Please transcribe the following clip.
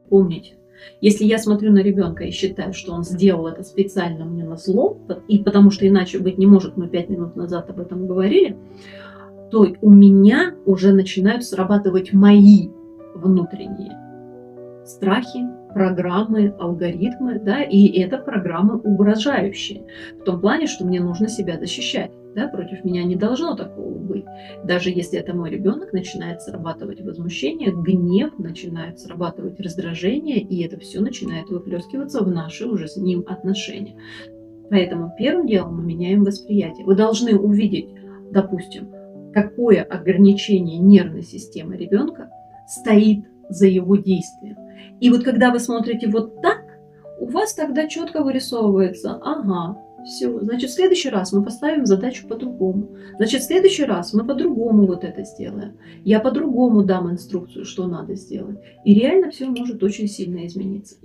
Помните, если я смотрю на ребенка и считаю, что он сделал это специально мне назло, и потому что иначе быть не может, мы 5 минут назад об этом говорили, то у меня уже начинают срабатывать мои внутренние страхи, программы, алгоритмы, да, и это программы угрожающие. В том плане, что мне нужно себя защищать. Да, против меня не должно такого быть. Даже если это мой ребенок, начинает срабатывать возмущение, гнев, начинает срабатывать раздражение, и это все начинает выплескиваться в наши уже с ним отношения. Поэтому первым делом мы меняем восприятие. Вы должны увидеть, допустим, какое ограничение нервной системы ребенка стоит за его действием. И вот когда вы смотрите вот так, у вас тогда четко вырисовывается, ага, все, значит, в следующий раз мы поставим задачу по-другому. Значит, в следующий раз мы по-другому вот это сделаем. Я по-другому дам инструкцию, что надо сделать. И реально все может очень сильно измениться.